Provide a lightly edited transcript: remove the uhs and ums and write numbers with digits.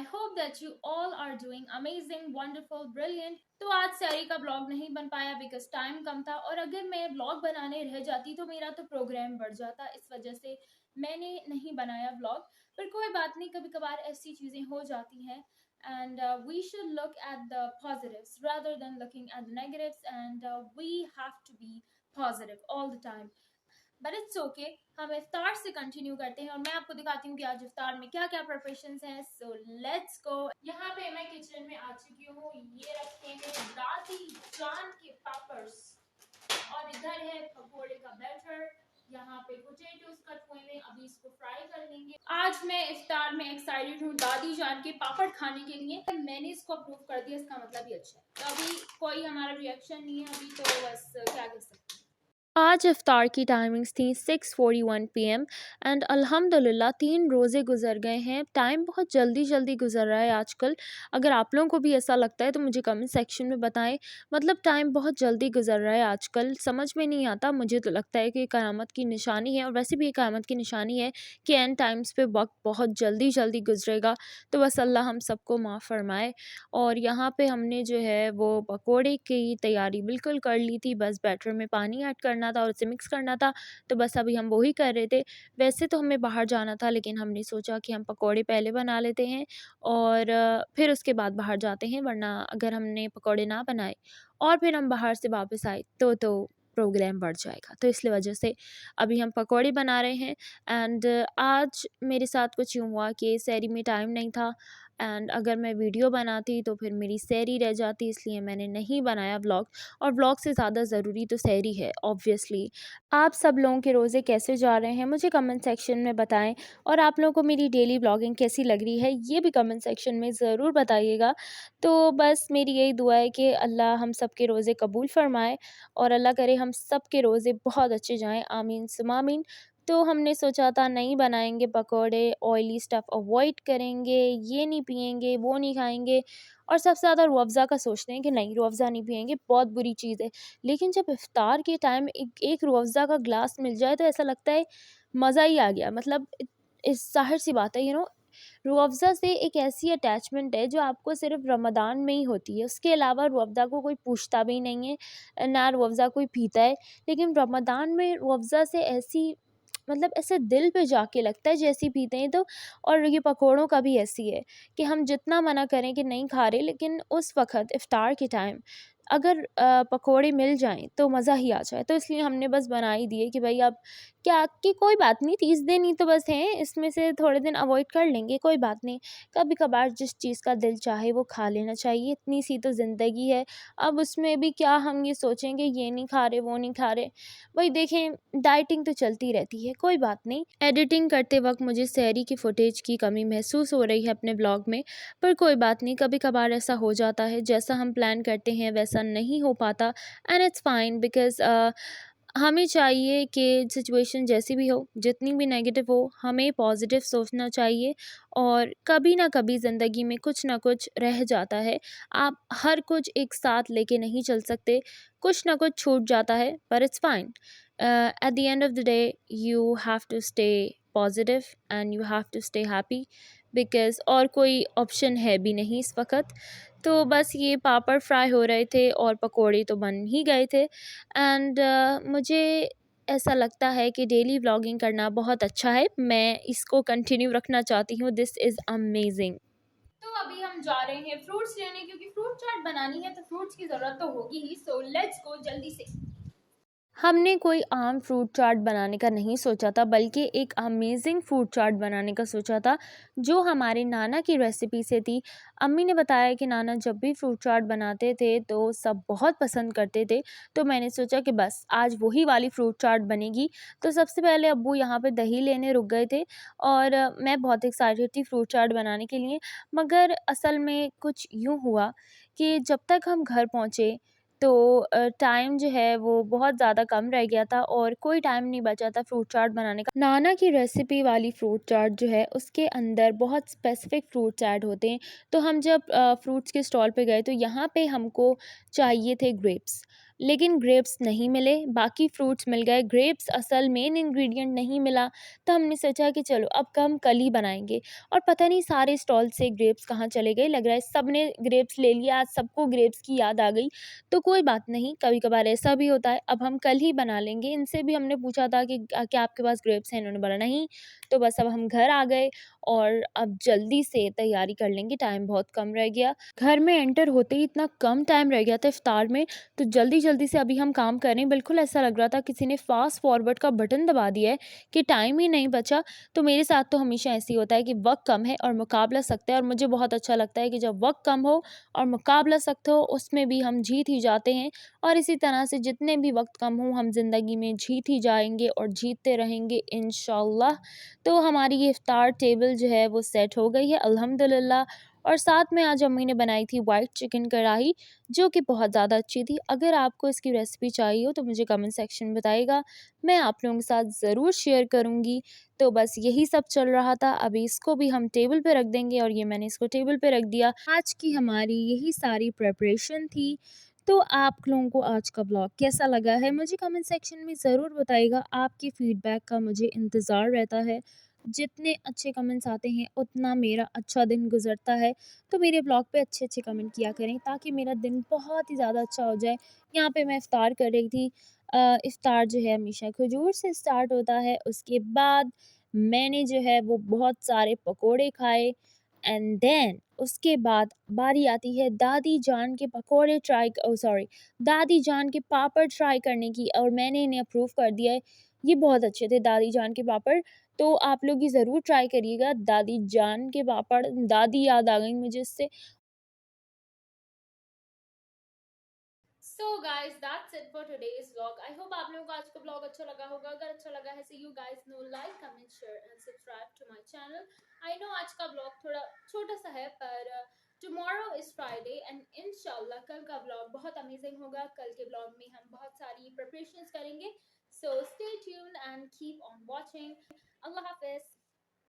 hope that you all are doing amazing, wonderful, brilliant. तो आज सैरी का ब्लॉग नहीं बन पाया बिकॉज टाइम कम था, और अगर मैं ब्लॉग बनाने रह जाती तो मेरा तो प्रोग्राम बढ़ जाता, इस वजह से मैंने नहीं बनाया ब्लॉग। पर कोई बात नहीं, कभी कभार ऐसी चीज़ें हो जाती हैं, and we should look at the positives rather than looking at the negatives, and we have to be positive all the time. But it's okay, हम इफ्तार से कंटिन्यू करते हैं और मैं आपको दिखाती हूँ कि आज इफ्तार में क्या क्या प्रिपरेशंस हैं। So let's go. यहाँ पे मैं किचन में आ चुकी हूँ। ये रखे हैं दादी जान के पेपर्स, और इधर है पकोड़े का बैटर। यहाँ पे पोटैटोस कट हुए हैं, अभी इसको फ्राई कर लेंगे। आज मैं इफ्तार में एक्साइटेड हूँ दादी जान के पापड़ खाने के लिए। मैंने इसको अप्रूव कर दिया, इसका मतलब ही अच्छा है। तो अभी कोई हमारा रिएक्शन नहीं है, अभी तो बस क्या कह सकते हैं। आज इफ़्तार की टाइमिंग्स थी 6:41 PM एंड अल्हम्दुलिल्लाह 3 रोज़े गुज़र गए हैं। टाइम बहुत जल्दी जल्दी गुज़र रहा है आजकल। अगर आप लोगों को भी ऐसा लगता है तो मुझे कमेंट सेक्शन में बताएं। मतलब टाइम बहुत जल्दी गुज़र रहा है आजकल, समझ में नहीं आता। मुझे तो लगता है कि क़यामत की निशानी है, और वैसे भी ये क़यामत की निशानी है कि एंड टाइम्स पे वक्त बहुत जल्दी जल्दी गुजरेगा। तो बस अल्लाह हम सबको माफ़ फरमाए। और यहाँ पे हमने जो है वो पकोड़े की तैयारी बिल्कुल कर ली थी, बस बैटर में पानी ऐड करना था और उसे मिक्स करना था। तो बस अभी हम वही कर रहे थे। वैसे तो हमें बाहर जाना था, लेकिन हमने सोचा कि हम पकोड़े पहले बना लेते हैं और फिर उसके बाद बाहर जाते हैं, वरना अगर हमने पकोड़े ना बनाए और फिर हम बाहर से वापस आए तो प्रोग्राम बढ़ जाएगा। तो इसलिए वजह से अभी हम पकोड़े बना रहे हैं। एंड आज मेरे साथ कुछ यूँ हुआ कि सहरी में टाइम नहीं था, एंड अगर मैं वीडियो बनाती तो फिर मेरी सहरी रह जाती, इसलिए मैंने नहीं बनाया व्लॉग। और व्लॉग से ज़्यादा ज़रूरी तो सहरी है ऑब्वियसली। आप सब लोगों के रोज़े कैसे जा रहे हैं मुझे कमेंट सेक्शन में बताएं, और आप लोगों को मेरी डेली व्लॉगिंग कैसी लग रही है ये भी कमेंट सेक्शन में ज़रूर बताइएगा। तो बस मेरी यही दुआ है कि अल्लाह हम सब के रोज़े कबूल फ़रमाए, और अल्लाह करे हम सब के रोज़े बहुत अच्छे जाएँ, आमीन सुम्मा आमीन। तो हमने सोचा था नहीं बनाएंगे पकोड़े, ऑयली स्टफ़ अवॉइड करेंगे, ये नहीं पिएंगे, वो नहीं खाएंगे, और सबसे ज़्यादा रूह अफ़ज़ा का सोचते हैं कि नहीं रूह अफ़ज़ा नहीं पिएंगे, बहुत बुरी चीज़ है। लेकिन जब इफ्तार के टाइम एक रूह अफ़ज़ा का ग्लास मिल जाए तो ऐसा लगता है मज़ा ही आ गया। मतलब इस ज़ाहिर सी बात है, रूह अफ़ज़ा से एक ऐसी अटैचमेंट है जो आपको सिर्फ रमज़ान में ही होती है। उसके अलावा रूह अफ़ज़ा को कोई पूछता भी नहीं है, ना रूह अफ़ज़ा कोई पीता है। लेकिन रमज़ान में रूह अफ़ज़ा से ऐसी, मतलब ऐसे दिल पे जाके लगता है जैसी पीते हैं तो। और ये पकोड़ों का भी ऐसी है कि हम जितना मना करें कि नहीं खा रहे, लेकिन उस वक़्त इफ्तार के टाइम अगर पकोड़े मिल जाएँ तो मज़ा ही आ जाए। तो इसलिए हमने बस बना ही दिए कि भई अब क्या, कि कोई बात नहीं, 30 दिन ही तो बस हैं, इसमें से थोड़े दिन अवॉइड कर लेंगे, कोई बात नहीं। कभी-कभार जिस चीज़ का दिल चाहे वो खा लेना चाहिए, इतनी सी तो ज़िंदगी है। अब उसमें भी क्या हम ये सोचेंगे ये नहीं खा रहे, वो नहीं खा रहे। वही देखें, डाइटिंग तो चलती रहती है, कोई बात नहीं। एडिटिंग करते वक़्त मुझे सहरी की फुटेज की कमी महसूस हो रही है अपने ब्लॉग में, पर कोई बात नहीं, कभी-कभार ऐसा हो जाता है, जैसा हम प्लान करते हैं वैसा नहीं हो पाता, एंड इट्स फाइन बिकॉज़ हमें चाहिए कि सिचुएशन जैसी भी हो, जितनी भी नेगेटिव हो, हमें पॉजिटिव सोचना चाहिए। और कभी ना कभी ज़िंदगी में कुछ ना कुछ रह जाता है। आप हर कुछ एक साथ लेके नहीं चल सकते, कुछ ना कुछ छूट जाता है, पर it's fine. At the end of the day you have to stay positive and you have to stay happy, because और कोई ऑप्शन है भी नहीं इस वक़्त। तो बस ये पापड़ फ्राई हो रहे थे और पकोड़े तो बन ही गए थे। एंड मुझे ऐसा लगता है कि डेली व्लॉगिंग करना बहुत अच्छा है, मैं इसको कंटिन्यू रखना चाहती हूँ। This is amazing. तो अभी हम जा रहे हैं फ्रूट्स लेने, क्योंकि फ्रूट चाट बनानी है तो फ्रूट्स की ज़रूरत तो होगी ही। सो लेट्स गो जल्दी से। हमने कोई आम फ्रूट चाट बनाने का नहीं सोचा था, बल्कि एक अमेजिंग फ्रूट चाट बनाने का सोचा था, जो हमारे नाना की रेसिपी से थी। अम्मी ने बताया कि नाना जब भी फ्रूट चाट बनाते थे तो सब बहुत पसंद करते थे। तो मैंने सोचा कि बस आज वही वाली फ्रूट चाट बनेगी। तो सबसे पहले अब्बू यहाँ पे दही लेने रुक गए थे, और मैं बहुत एक्साइटेड थी फ्रूट चाट बनाने के लिए। मगर असल में कुछ यूँ हुआ कि जब तक हम घर पहुँचे तो टाइम जो है वो बहुत ज़्यादा कम रह गया था, और कोई टाइम नहीं बचा था फ्रूट चाट बनाने का। नाना की रेसिपी वाली फ्रूट चाट जो है उसके अंदर बहुत स्पेसिफिक फ्रूट्स ऐड होते हैं। तो हम जब फ्रूट्स के स्टॉल पे गए तो यहाँ पे हमको चाहिए थे ग्रेप्स। लेकिन ग्रेप्स नहीं मिले, बाकी फ्रूट्स मिल गए, ग्रेप्स असल मेन इंग्रेडिएंट नहीं मिला। तो हमने सोचा कि चलो अब हम कल ही बनाएँगे, और पता नहीं सारे स्टॉल से ग्रेप्स कहाँ चले गए, लग रहा है सबने ग्रेप्स ले लिया, आज सबको ग्रेप्स की याद आ गई। तो कोई बात नहीं, कभी-कभार ऐसा भी होता है, अब हम कल ही बना लेंगे। इनसे भी हमने पूछा था कि क्या आपके पास ग्रेप्स हैं? इन्होंने बोला नहीं। तो बस अब हम घर आ गए और अब जल्दी से तैयारी कर लेंगे, टाइम बहुत कम रह गया। घर में एंटर होते ही इतना कम टाइम रह गया था इफ्तार में, तो जल्दी-जल्दी से अभी हम काम कर रहे हैं। बिल्कुल ऐसा लग रहा था किसी ने फ़ास्ट फॉरवर्ड का बटन दबा दिया है कि टाइम ही नहीं बचा। तो मेरे साथ तो हमेशा ऐसे ही होता है कि वक़्त कम है और मुकाबला सख्त है, और मुझे बहुत अच्छा लगता है कि जब वक़्त कम हो और मुकाबला सख्त हो, उसमें भी हम जीत ही जाते हैं। और इसी तरह से जितने भी वक़्त कम हो, हम ज़िंदगी में जीत ही जाएँगे और जीतते रहेंगे इंशाअल्लाह। तो हमारी ये इफ्तार टेबल जो है वो सेट हो गई है अल्हम्दुलिल्लाह। और साथ में आज अम्मी ने बनाई थी व्हाइट चिकन कढ़ाई, जो कि बहुत ज़्यादा अच्छी थी। अगर आपको इसकी रेसिपी चाहिए हो तो मुझे कमेंट सेक्शन में बताइएगा, मैं आप लोगों के साथ ज़रूर शेयर करूँगी। तो बस यही सब चल रहा था, अभी इसको भी हम टेबल पे रख देंगे, और ये मैंने इसको टेबल पे रख दिया। आज की हमारी यही सारी प्रिपरेशन थी। तो आप लोगों को आज का ब्लॉग कैसा लगा है, मुझे कमेंट सेक्शन में ज़रूर बताइएगा। आपके फीडबैक का मुझे इंतज़ार रहता है। जितने अच्छे कमेंट्स आते हैं उतना मेरा अच्छा दिन गुज़रता है। तो मेरे ब्लॉग पे अच्छे-अच्छे कमेंट किया करें, ताकि मेरा दिन बहुत ही ज़्यादा अच्छा हो जाए। यहाँ पे मैं इफ़्तार कर रही थी। इफ़्तार जो है हमेशा खजूर से स्टार्ट होता है। उसके बाद मैंने जो है वो बहुत सारे पकोड़े खाए, एंड देन उसके बाद बारी आती है दादी जान के पकोड़े ट्राई ओह सॉरी दादी जान के पापड़ ट्राई करने की, और मैंने इन्हें अप्रूव कर दिया है। ये बहुत अच्छे थे दादी जान के पापड़। तो आप लोग ये ज़रूर ट्राई करिएगा दादी जान के पापड़। दादी याद आ गई मुझे इससे। So guys that's it for today's vlog. I hope आप लोगों को आज का व्लॉग अच्छा लगा होगा। अगर अच्छा लगा है so you guys know like comment share and subscribe to my channel. I know आज का व्लॉग थोड़ा छोटा सा है, पर टुमारो इज फ्राइडे एंड इंशाल्लाह कल का व्लॉग बहुत अमेजिंग होगा। कल के व्लॉग में हम बहुत सारी प्रिपरेशंस करेंगे। So stay tuned and keep on watching. Allah Hafiz.